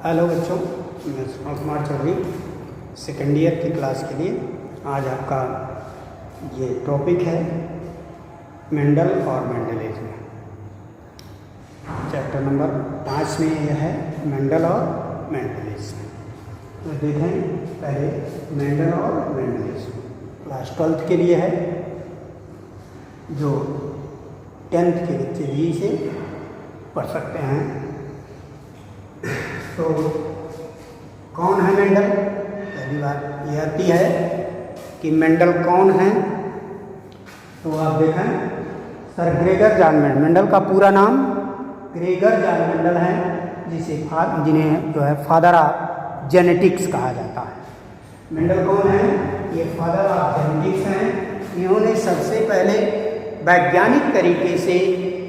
Hello बच्चों, मैं Suman Kumar Chaudhary second year की क्लास के लिए आज आपका ये टॉपिक है मेंडल और मेंडलिज्म। चैप्टर नंबर 5 में यह है मेंडल और मेंडलिज्म। तो देखें पहले मेंडल और मेंडलिज्म क्लास 12th के लिए है, जो 10th के बच्चे भी इसे पढ़ सकते हैं। तो कौन है मेंडल? पहली बात ये आती है कि मेंडल कौन है। तो आप देखें, सर ग्रेगर जॉन मेंडल का पूरा नाम ग्रेगर जॉन मेंडल है, जिन्हें जो है फादर ऑफ जेनेटिक्स कहा जाता है। मेंडल कौन है? ये फादर ऑफ जेनेटिक्स हैं। इन्होंने सबसे पहले वैज्ञानिक तरीके से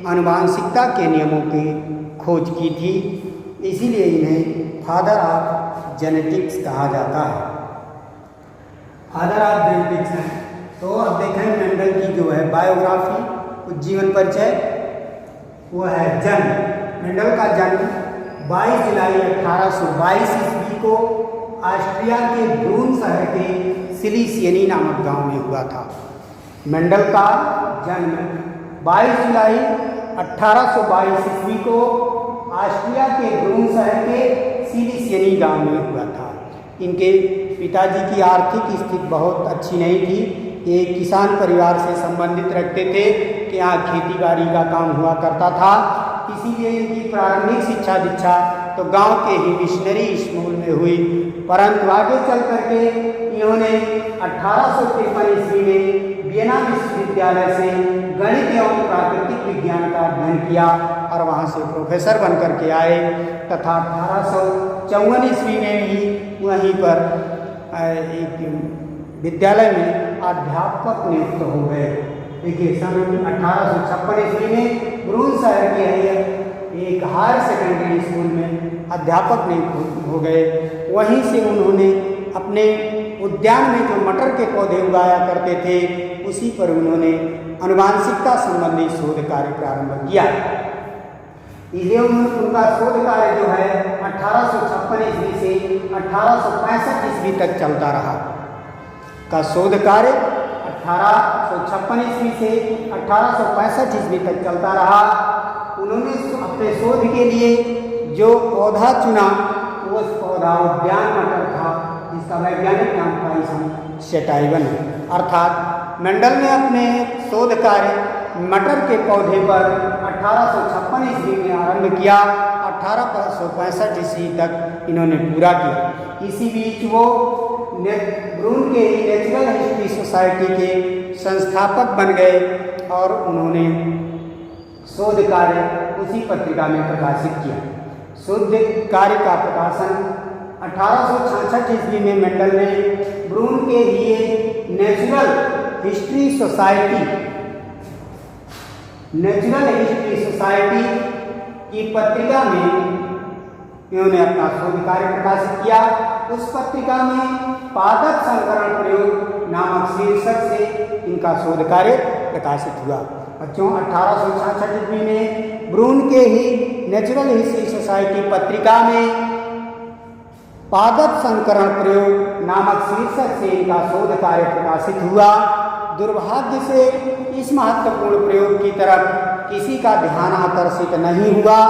आनुवांशिकता के नियमों की खोज की थी, इसीलिए इन्हें फादर ऑफ जेनेटिक्स कहा जाता है। फादर ऑफ जेनेटिक्स हैं। तो अब देखें मेंडल की जो है बायोग्राफी, कुछ जीवन परिचय, वो है जन्म। मेंडल का जन्म 22 जुलाई 1822 ईस्वी को ऑस्ट्रिया के ब्रून शहर के सिलिसियनी नामक गांव में हुआ था। मेंडल का जन्म 22 जुलाई 1822 ईस्वी को ऑस्ट्रिया के ब्रून शहर के सिलिसियनी गांव में हुआ था। इनके पिताजी की आर्थिक स्थिति बहुत अच्छी नहीं थी। ये किसान परिवार से संबंधित रखते थे कि यहाँ खेती बाड़ी का काम हुआ करता था, इसीलिए इनकी प्रारंभिक शिक्षा दीक्षा तो गांव के ही मिशनरी स्कूल में हुई। परंतु आगे चल करके इन्होंने 1853 ईस्वी में वियना विश्वविद्यालय से गणित एवं प्राकृतिक विज्ञान का अध्ययन किया और वहाँ से प्रोफेसर बन करके आए तथा 1854 ईस्वी में ही वहीं पर एक विद्यालय में अध्यापक नियुक्त हो गए। देखिए, सन 1856 ईस्वी में ब्रून शहर के एक हायर सेकेंडरी स्कूल में अध्यापक नियुक्त हो गए। वहीं से उन्होंने अपने उद्यान में जो मटर के पौधे उगाया करते थे, उसी पर उन्होंने आनुवांशिकता संबंधी शोध कार्य प्रारंभ किया। इसलिए उनका शोध कार्य जो है 1856 ईस्वी से 1865 ईस्वी तक चलता रहा। का शोध कार्य 1856 ईस्वी से 1865 ईस्वी तक चलता रहा। उन्होंने अपने शोध के लिए जो पौधा चुना, वो पौधा उद्यान मटर था, जिसका वैज्ञानिक नाम पाइसम सेटाइवन है। अर्थात मेंडल ने अपने शोध कार्य मटर के पौधे पर 1856 ईस्वी में आरंभ किया, 1865 ईस्वी तक इन्होंने पूरा किया। इसी बीच वो ब्रून के नेचुरल हिस्ट्री सोसाइटी के संस्थापक बन गए और उन्होंने शोध कार्य उसी पत्रिका में प्रकाशित किया। शोध कार्य का प्रकाशन 1866 ईस्वी में मेंडल ने ब्रून के लिए नेचुरल हिस्ट्री सोसाइटी की पत्रिका में इन्होंने अपना शोध कार्य प्रकाशित किया। उस पत्रिका में पादप संकरण प्रयोग नामक शीर्षक से इनका शोध कार्य प्रकाशित हुआ। बच्चों, 1866 ईस्वी में ब्रून के ही नेचुरल हिस्ट्री सोसाइटी पत्रिका में पादप संकरण प्रयोग नामक शीर्षक से इनका शोध कार्य प्रकाशित हुआ। दुर्भाग्य से इस महत्वपूर्ण प्रयोग की तरफ किसी का ध्यान आकर्षित नहीं हुआ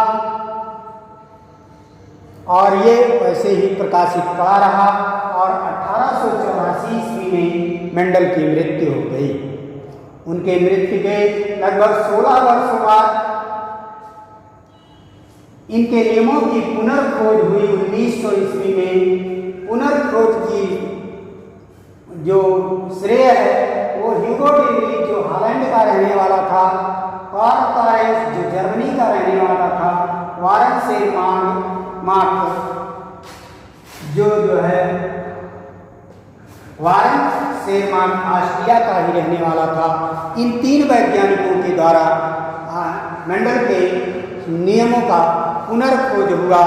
और ये वैसे ही प्रकाशित पड़ा रहा और 1884 ईस्वी में मेंडल की मृत्यु हो गई। उनके मृत्यु के लगभग 16 वर्षों बाद इनके नियमों की पुनर्खोज हुई। 1900 ईस्वी में पुनर्खोज की जो श्रेय है वो ह्यूगो डिंगलिज, जो हॉलैंड का रहने वाला था, कार्ल कारेंस, जो जर्मनी का रहने वाला था, वारन शेरमार्क, जो है वारन शेरमार्क ऑस्ट्रिया का ही रहने वाला था। इन 3 वैज्ञानिकों के द्वारा मेंडल के नियमों का पुनर्खोज हुआ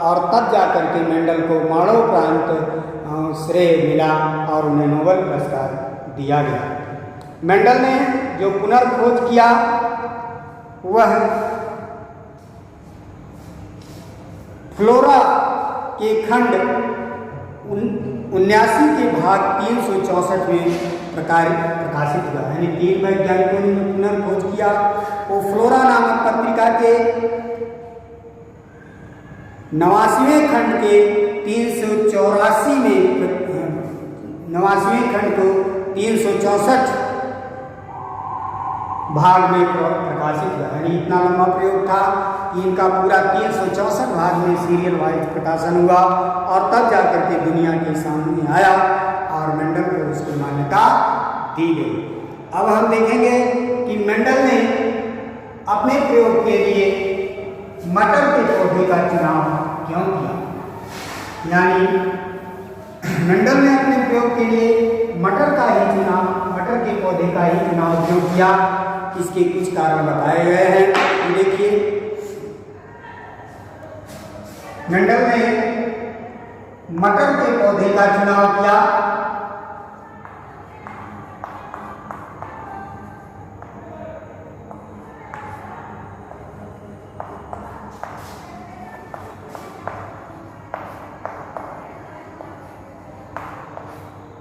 और तब जाकर के मेंडल को मरणोपरांत श्रेय मिला और उन्हें नोबेल पुरस्कार दिया गया। मेंडल ने जो पुनर्खोज किया वह फ्लोरा के खंड 79 के भाग 364 में प्रकाशित हुआ। यानी 3 वैज्ञानिकों ने पुनर्खोज किया। वो फ्लोरा नामक पत्रिका के 89वें खंड के 384 में 89वें खंड को 364 भाग में प्रकाशित हुआ। यानी इतना लंबा प्रयोग था कि इनका पूरा 364 भाग में सीरियल वाइज प्रकाशन हुआ और तब जाकर के दुनिया के सामने आया और मेंडल को उसकी मान्यता दी गई। अब हम देखेंगे कि मेंडल ने अपने प्रयोग के लिए मटर के पौधे का चुनाव क्यों किया। यानी मेंडल ने अपने प्रयोग के लिए मटर के पौधे का ही चुनाव क्यों किया, इसके कुछ कारण बताए गए हैं। देखिए, मेंडल ने मटर के पौधे का चुनाव किया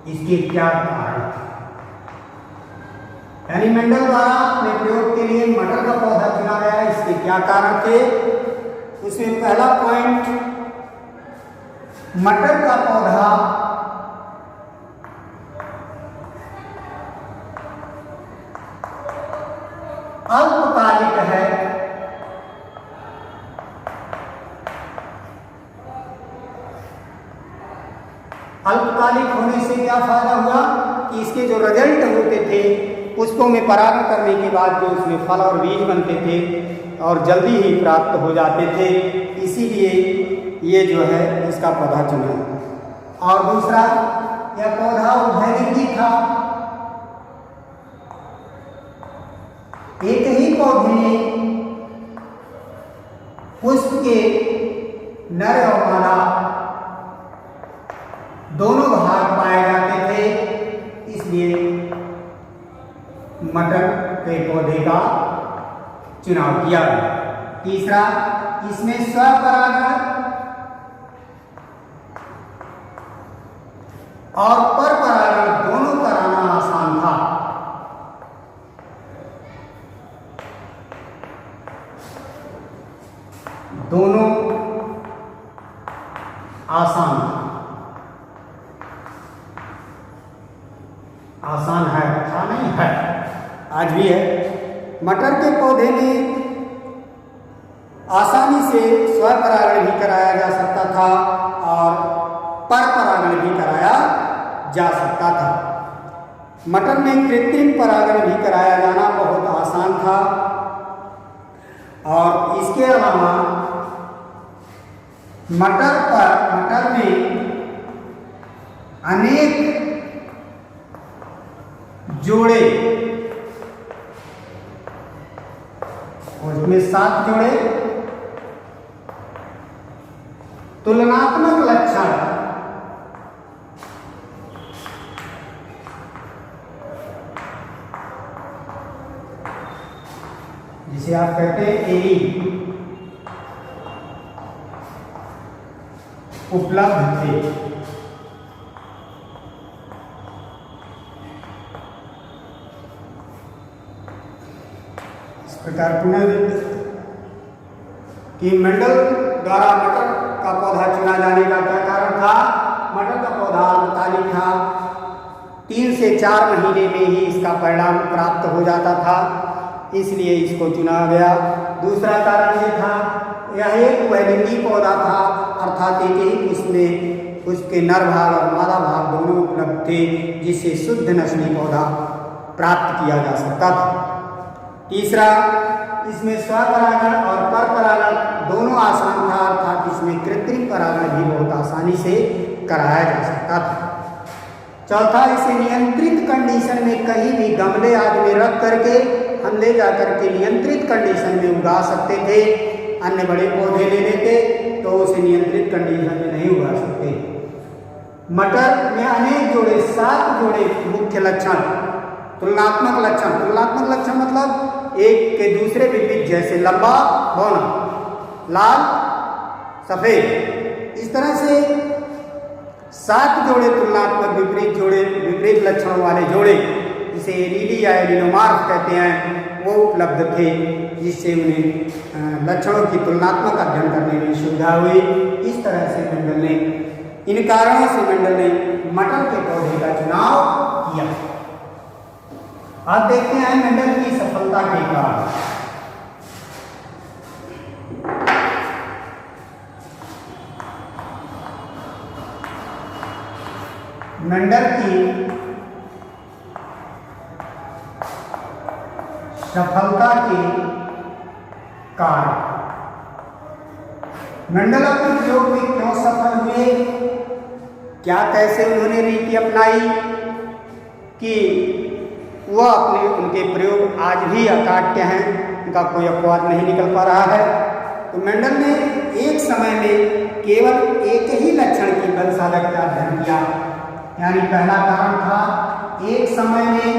इसके क्या कारण थे। यानी मेंडल द्वारा अपने प्रयोग के लिए मटर का पौधा चुना गया, इसके क्या कारण थे। उसमें पहला पॉइंट, मटर का पौधा अल्पकालिक है। अल्पकालिक होने से क्या फायदा हुआ कि इसके जो रिजल्ट होते थे पुष्पों में परागण करने के बाद जो उसमें फल और बीज बनते थे और जल्दी ही प्राप्त हो जाते थे, इसीलिए ये जो है इसका पौधा चुना। और दूसरा, यह पौधा उभयलिंगी था। एक ही पौधे में पुष्प के नर और मादा दोनों भाग पाए जाते थे, इसलिए मटर के पौधे का चुनाव किया। तीसरा, इसमें स्वपरागण और परपरागण दोनों कराना आसान था। दोनों आसान है, अच्छा नहीं है, आज भी है। मटर के पौधे में आसानी से स्वपरागण भी कराया जा सकता था और परपरागण भी कराया जा सकता था। मटर में कृत्रिम परागण भी कराया जाना बहुत आसान था। और इसके अलावा मटर में अनेक जोड़े, उसमें 7 जोड़े तुलनात्मक लक्षण जिसे आप कहते हैं एई उपलब्ध थे। इस प्रकार पुनः कि मेंडल द्वारा मटर का पौधा चुना जाने का क्या कारण था। मटर का पौधा अल्पकालिक था, 3 से 4 महीने में ही इसका परिणाम प्राप्त हो जाता था, इसलिए इसको चुना गया। दूसरा कारण ये था, यह एक उभयलिंगी पौधा था, अर्थात एक ही पुष्प में उसके नर भाग और मादा भाग दोनों उपलब्ध थे, जिससे शुद्ध नस्ली पौधा प्राप्त किया जा सकता था। तीसरा, इसमें स्वपरागण और परपरागण दोनों आसान था, अर्थात इसमें कृत्रिम परागण भी बहुत आसानी से कराया जा सकता था। चौथा, इसे नियंत्रित कंडीशन में कहीं भी गमले आदि में रख करके हम ले जाकर के नियंत्रित कंडीशन में उगा सकते थे। अन्य बड़े पौधे ले लेते तो उसे नियंत्रित कंडीशन में नहीं उगा सकते। मटर में अनेक जोड़े, 7 जोड़े मुख्य लक्षण, तुलनात्मक लक्षण मतलब एक के दूसरे विपरीत, जैसे लंबा होना, लाल सफेद, इस तरह से 7 जोड़े तुलनात्मक विपरीत लक्षणों वाले जोड़े, जिसे एलीली या एलिलोमार्फ कहते हैं, वो उपलब्ध थे, जिससे उन्हें लक्षणों की तुलनात्मक अध्ययन करने में सुविधा हुई। इस तरह से इन कारणों से मेंडल ने मटर के पौधे का चुनाव किया। अब देखते हैं मेंडल की सफलता के कारण। मेंडल की सफलता के कारण। मेंडल अपने प्रयोग में क्यों सफल हुए, क्या कैसे उन्होंने रीति अपनाई कि वह उनके प्रयोग आज भी अकाट्य हैं, उनका कोई अपवाद नहीं निकल पा रहा है। तो मेंडल ने एक समय में केवल एक ही लक्षण की बलसाधक का अध्ययन किया, यानी पहला कारण था एक समय में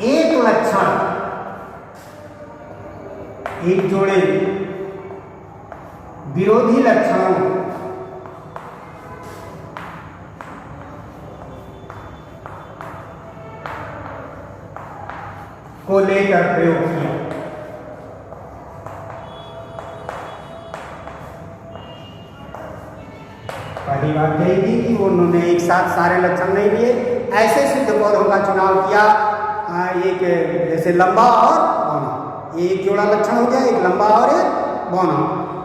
एक लक्षण, एक जोड़े विरोधी लक्षणों को लेकर प्रयोग किया। पहली बात यही थी कि उन्होंने एक साथ सारे लक्षण नहीं लिए, ऐसे सिद्ध पौधों का चुनाव किया, एक जैसे लंबा और बौना, एक जोड़ा लक्षण हो गया, एक लंबा और एक बौना।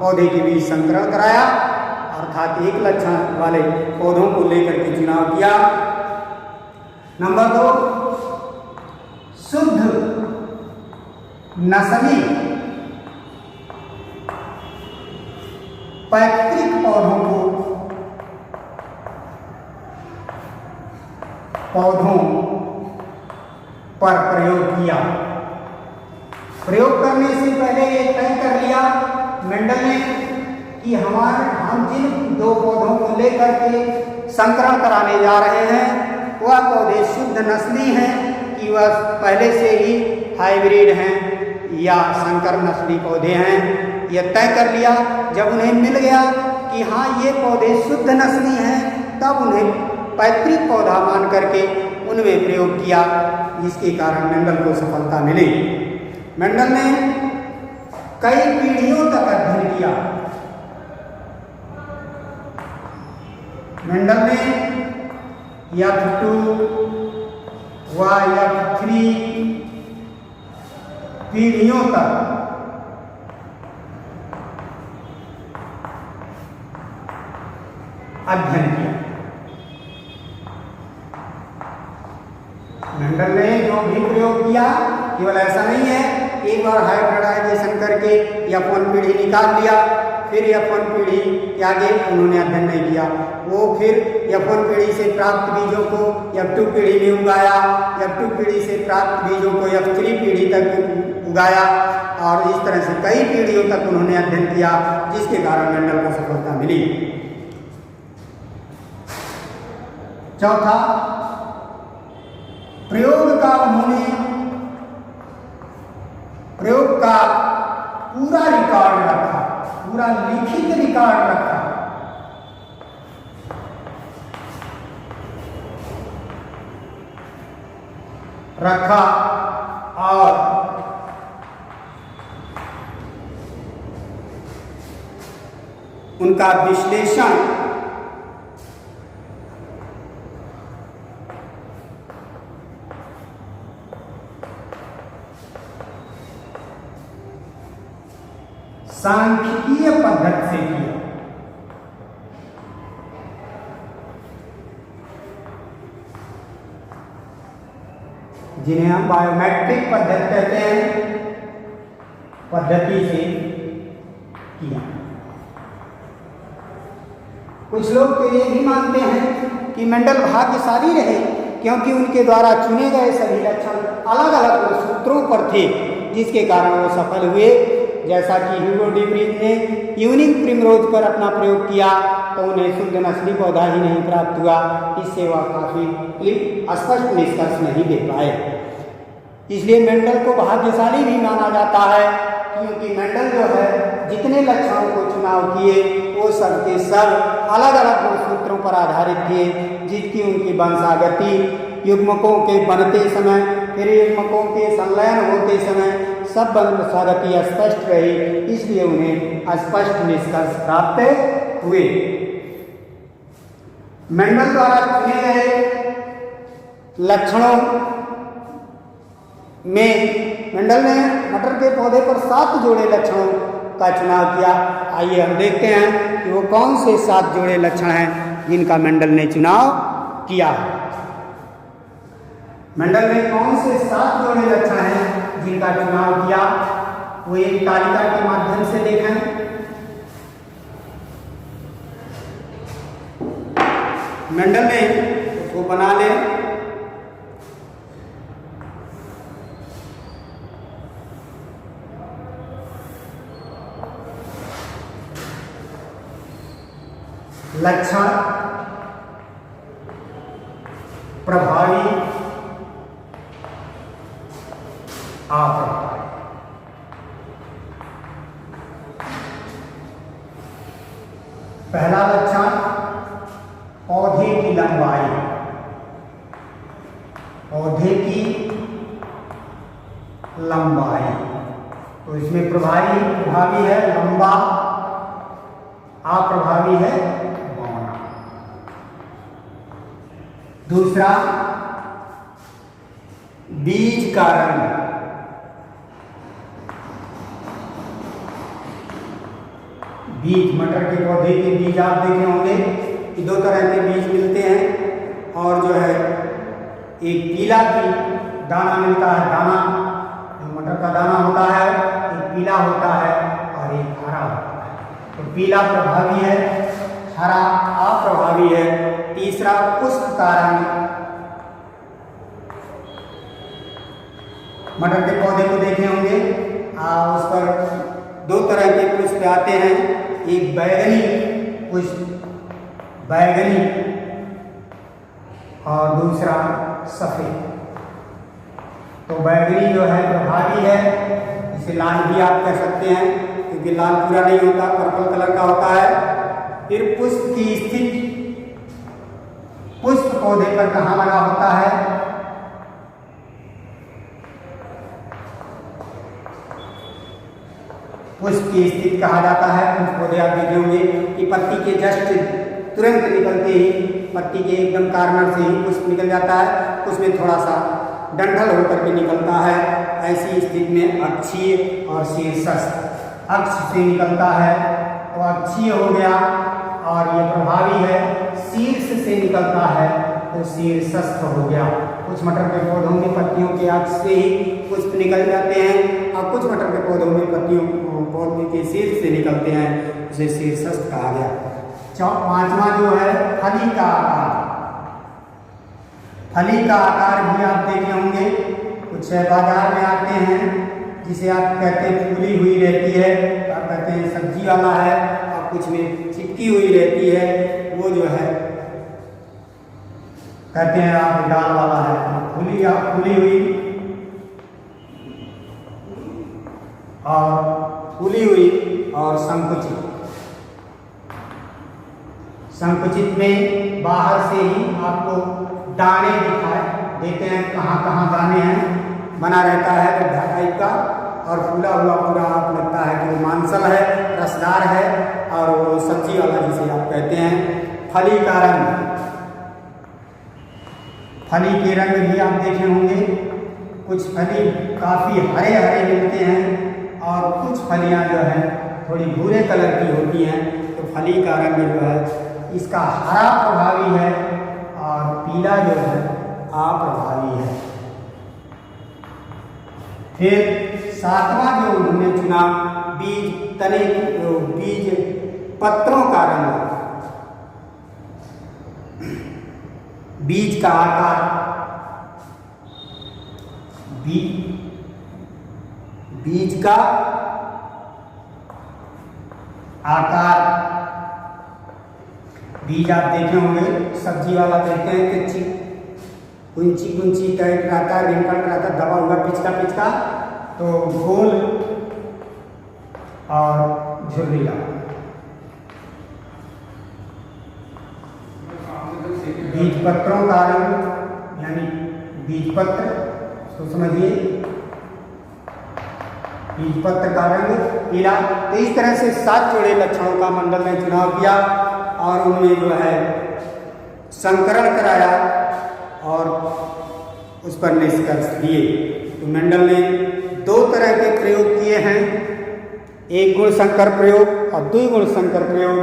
पौधे के बीच संकरण कराया, अर्थात एक लक्षण वाले पौधों को लेकर के चुनाव किया। नंबर 2, शुद्ध नस्ली पैतृक पौधों पर प्रयोग किया। प्रयोग करने से पहले ये तय कर लिया मेंडल ने कि हम जिन 2 पौधों को लेकर के संकरण कराने जा रहे हैं, वह पौधे शुद्ध नस्ली हैं कि वह पहले से ही हाइब्रिड हैं या संकर नस्ली पौधे हैं। यह तय कर लिया। जब उन्हें मिल गया कि हाँ ये पौधे शुद्ध नस्ली हैं, तब उन्हें पैतृक पौधा मान करके उनमें प्रयोग किया, जिसके कारण मेंडल को सफलता मिली। मेंडल ने कई पीढ़ियों तक अध्ययन किया। मेंडल ने F2 व F3 पीढ़ियों तक अध्ययन किया। मेंडल ने जो भी प्रयोग किया, केवल ऐसा नहीं है एक बार हाइब्रिडाइजेशन करके F1 पीढ़ी निकाल लिया, फिर F1 पीढ़ी के आगे उन्होंने अध्ययन नहीं किया। वो फिर F1 पीढ़ी से प्राप्त बीजों को F2 पीढ़ी में उगाया, F2 पीढ़ी से प्राप्त बीजों को F3 पीढ़ी तक उगाया, और इस तरह से कई पीढ़ियों तक उन्होंने अध्ययन किया, जिसके कारण मेंडल को सफलता मिली। चौथा, प्रयोग का पूरा रिकॉर्ड रखा, पूरा लिखित रिकॉर्ड रखा और उनका विश्लेषण सांख्यिकीय पद्धति से किया। जिन्हें हम बायोमेट्रिक पद्धति कहते हैं, पद्धति से किया। कुछ लोग तो ये भी मानते हैं कि मेंडल भाग्यशाली रहे, क्योंकि उनके द्वारा चुने गए सभी लक्षण अलग अलग सूत्रों पर थे, जिसके कारण वो सफल हुए। जैसा कि ह्यूगो डी व्रीज ने यूनिक प्रिमरोज पर अपना प्रयोग किया, तो उन्हें शुद्ध नस्ली पौधा ही नहीं प्राप्त हुआ। इससे वह काफी स्पष्ट निष्कर्ष नहीं दे पाए। इसलिए मेंडल को भाग्यशाली भी माना जाता है, क्योंकि मेंडल जो है जितने लक्षणों को चुनाव किए वो सब के सब अलग अलग गुणसूत्रों पर आधारित थे, जिसकी उनकी वंशागति युग्मकों के बनते समय, फिर युग्मकों के संलयन होते समय सब वंशागति स्पष्ट रही, इसलिए उन्हें स्पष्ट निष्कर्ष प्राप्त हुए। मेंडल द्वारा चुने गए लक्षणों में मेंडल ने मटर के पौधे पर 7 जोड़े लक्षणों का चुनाव किया। आइए हम देखते हैं कि वो कौन से 7 जोड़े लक्षण हैं जिनका मेंडल ने चुनाव किया। मेंडल ने कौन से 7 जोड़े लक्षण हैं जिनका चुनाव किया, वो एक तालिका के माध्यम से देखें। मेंडल ने उसको बना ले। लक्षण, प्रभावी, अप्रभावी। पहला लक्षण पौधे की लंबाई। पौधे की लंबाई, तो इसमें प्रभावी है लंबा, अप्रभावी है बौना। दूसरा बीज का रंग। बीज, मटर के पौधे के बीज आप देखे होंगे कि 2 तरह के बीज मिलते हैं, और जो है एक पीला भी दाना मिलता है, दाना जो मटर का दाना होता है एक पीला होता है और एक हरा होता है। तो पीला प्रभावी है, हरा अप्रभावी है। तीसरा पुष्प का रंग। मटर के पौधे को देखे होंगे, उस पर 2 तरह के पुष्प आते हैं, एक बैगनी पुष्प, बैगनी, और दूसरा सफेद। तो बैगनी जो है प्रभावी है, इसे लाल भी आप कह सकते हैं क्योंकि लाल पूरा नहीं होता, पर्पल कलर का होता है। फिर पुष्प की स्थिति, पुष्प पौधे पर कहाँ लगा होता है, पुष्प की स्थिति कहा जाता है। कुछ पौधे आप देखे होंगे कि पत्ती के जस्ट तुरंत निकलते ही, पत्ती के एकदम कार्नर से ही पुष्प निकल जाता है, उसमें थोड़ा सा डंठल होकर के निकलता है। ऐसी स्थिति में अक्षीय और शीर्षस्थ। अक्ष से निकलता है तो अक्षीय हो गया और ये प्रभावी है। शीर्ष से निकलता है तो शीर्षस्थ हो गया। कुछ मटर के पौधों में पत्तियों के अक्ष से ही पुष्प निकल जाते हैं, और कुछ मटर के पौधों में पत्तियों पौधे के शीर्ष से निकलते हैं, उसे शीर्षस्थ कहा गया। 5वां जो है फली का आकार। फली का आकार भी आप देखे होंगे, कुछ बाजार में आते हैं जिसे आप कहते हैं फूली हुई रहती है, आप कहते हैं सब्जी वाला है, और कुछ में चिपकी हुई रहती है, वो जो है कहते हैं आप डाल वाला है। फूली हुई और संकुचित। संकुचित में बाहर से ही आपको दाने दिखाई देते हैं, कहाँ कहाँ दाने हैं, बना रहता है गड्ढा टाइप का, और फूला हुआ पूरा आप लगता है कि वो मांसल है, रसदार है, और वो सब्जी वाला जिसे आप कहते हैं। फली का रंग, फली के रंग भी आप देखे होंगे, कुछ फली काफ़ी हरे हरे मिलते हैं और कुछ फलियां जो है थोड़ी भूरे कलर की होती हैं। तो फली का रंग जो है इसका हरा प्रभावी है और पीला जो है अप्रभावी है। फिर 7वां जो उन्होंने चुना, बीज तने, बीज पत्रों का रंग, बीज का आकार, बीज का आकार। बीज आप देखे होंगे सब्जी वाला कहते हैं कि कुंची टाइप रहता है, रिंकल रहता है, दबा हुआ पिचका, तो गोल और झुर्रीला। बीजपत्रों का रंग यानी बीजपत्र, तो समझिए बीजपत्र का रंग पीला। तो इस तरह से 7 जोड़े लक्षणों का मंडल ने चुनाव किया और उनमें जो है संकरण कराया और उस पर निष्कर्ष दिए। तो मेंडल ने 2 तरह के प्रयोग किए हैं, एक गुण संकर प्रयोग और 2 गुण संकर प्रयोग।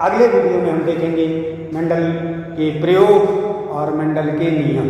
अगले वीडियो में हम देखेंगे मेंडल के प्रयोग और मेंडल के नियम।